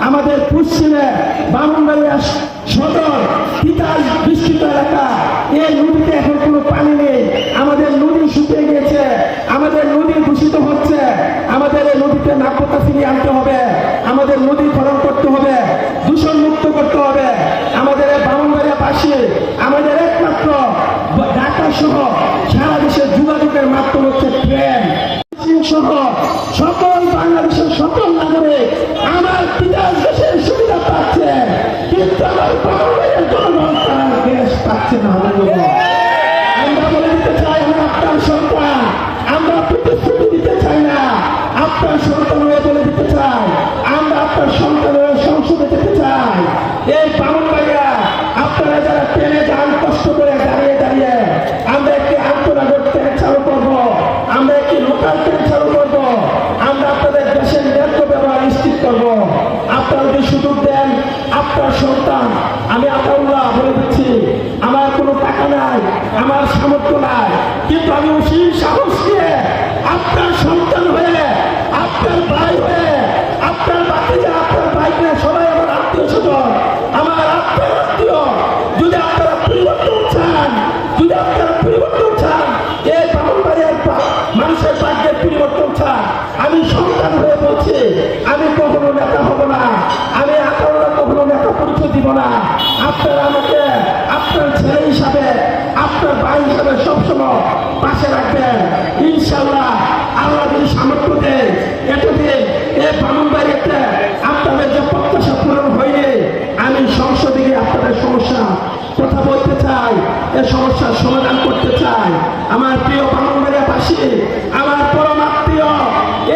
আমাদের পশ্চিমে ব্রাহ্মণবাড়িয়া সদর তিতাস বিস্তৃত এলাকা, এই নদীতে এখন কোনো পানি নেই। আমাদের নদী শুকিয়ে গিয়েছে, আমাদের নদী দূষিত হচ্ছে। আমাদের এই নদীতে নাব্যতা ফিরিয়ে আনতে হবে, আমাদের নদী খনন করতে হবে, দূষণ মুক্ত করতে হবে। আমাদের এই ব্রাহ্মণবাড়িয়াবাসী আমাদের একমাত্র ঢাকা সহ সারা দেশের যোগাযোগের মাধ্যম হচ্ছে ট্রেন সহ সকল বাংলাদেশের সকল নাগরিক আমার তিতাস দেশের সুবিধা পাচ্ছে, কিন্তু আমার ব্রাহ্মণবাড়িয়ার জনগণ তারা গ্যাস পাচ্ছে না। আমরা বলে দিতে চাই, আমরা আপনার সন্তান, আমরা প্রতিশ্রুতি দিতে চাই না, আপনার সন্তান হয়ে বলে দিতে চাই, আমরা আপনার সন্তান হয়ে সংসদে যেতে চাই। এই ব্রাহ্মণবাড়িয়া আপনারা যারা ট্রেনে যান কষ্ট করে দাঁড়িয়ে দাঁড়িয়ে, আমরা একটি আন্তর্জাতিক ট্রেন চালু করবো, আমরা একটি লোকাল ট্রেন চালু করবো, আমরা আপনাদের দেশের ন্যায্য ব্যবহার নিশ্চিত করবো। আপনারা যদি সুযোগ দেন, আপনার সন্তান, আমি আতাউল্লাহ বলে দিচ্ছি, আমার কোনো টাকা নাই, আমার সামর্থ্য নাই, কিন্তু আমি অসীম সাহস নিয়ে আপনার সন্তান হয়ে, আপনার ভাই হয়ে, আপনার বাতিজা, আপনার ভাইকে সবাই আমার আত্মীয় স্বজন, আমার আপনার আত্মীয়, যদি আপনারা পরিবর্তন চান, যদি আপনারা পরিবর্তন চান, এই ব্রাহ্মণবাড়িয়ার মানুষের ভাগ্যের পরিবর্তন চান, আমি সন্তান হয়ে বলছি, আমি কখনো নেতা হব না, আমি আতাউল্লাহ কখনো নেতা পরিচয় দিব না। আপনারা আমাকে আপনার ছেলে হিসাবে, আপনার ভাই হিসাবে সবসময় পাশে রাখবেন। ইনশাল্লাহ আল্লাহ যদি সামর্থ্য দেয়, এতদিন এই ব্রাহ্মণবাড়িয়াতে আপনাদের যে প্রত্যাশা পূরণ হয়নি, আমি সংসদে গিয়ে আপনাদের সমস্যা কথা বলতে চাই, এই সমস্যার সমাধান করতে চাই। আমার প্রিয় ব্রাহ্মণবাড়িয়াবাসী, আমার পরম আত্মীয়,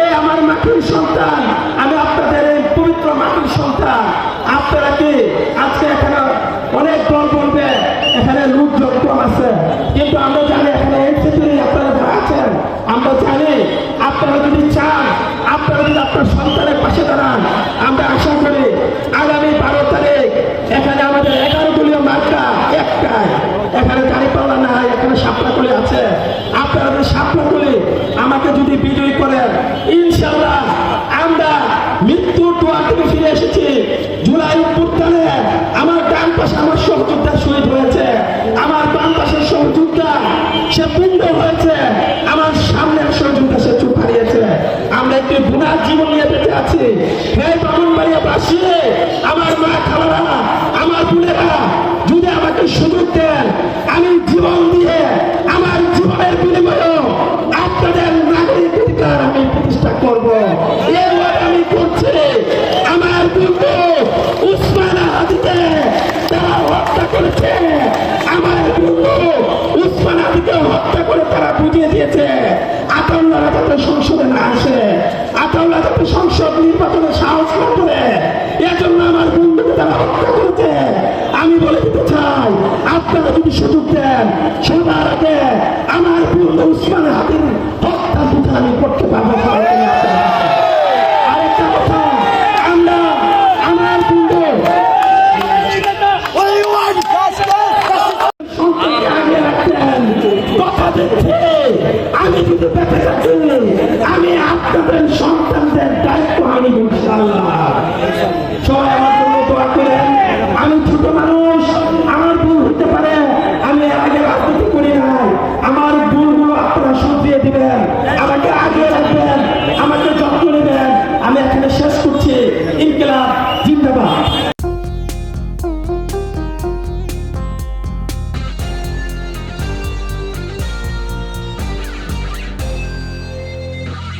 এই আমার মাটির সন্তান, আমি আপনাদের এই পবিত্র মাটির সন্তান। আপনারা কি আজকে এখানে অনেক দল বলবে এখানে লোকজন কম আছে, কিন্তু আমরা জানি এখানে এনসিপি আপনারা যারা আছেন, আমরা জানি আপনারা যদি চান, আপনারা যদি আপনার সন্তানের পাশে দাঁড়ান, আমরা আশা করি আগামী 12 তারিখ এখানে আমাদের 11 দলীয় মার্কা একটাই, এখানে দাঁড়িপাল্লা নাই, এখানে শাপলাকলি আছে। আপনারা যদি শাপলাকলি আমাকে যদি বিজয়ী করেন, ইনশাল্লাহ আমরা মৃত্যুর দোয়া থেকে ফিরে এসেছি। জুলাই অভ্যুত্থানে আমার ডান পাশে আমার সহযোদ্ধা শহীদ হয়েছে, আমার বাম পাশের সহযোদ্ধা সে পিণ্ড হয়েছে, আমার সামনের সহযোদ্ধা সে চুপ হারিয়েছে। আমরা একটি বুনার জীবন নিয়ে বেঁচে আছি। হে ব্রাহ্মণবাড়িয়াবাসী, আমার মা খালারা, আমার বোনেরা, যদি আমাকে সুযোগ দেন, আমি জীবন দিয়ে আমার জীবনের বিনিময়ে আপনাদের নাগরিক অধিকার আমি প্রতিষ্ঠা করবো। এবার আমি করছি। আমার বন্ধু উসমান হাদিকে তারা হত্যা করেছে, আমার বন্ধু উসমান হাদিকে হত্যা করে তারা বুঝিয়ে দিয়েছে আতাউল্লাহ যাতে সংসদে না আসে, আতাউল্লাহ যাতে সংসদ নির্বাচনে সাহস না করে, এজন্য আমার বন্ধুকে তারা হত্যা করেছে। আমি বলে দিতে চাই, আপনারা যদি সুযোগ দেন, সবার আগে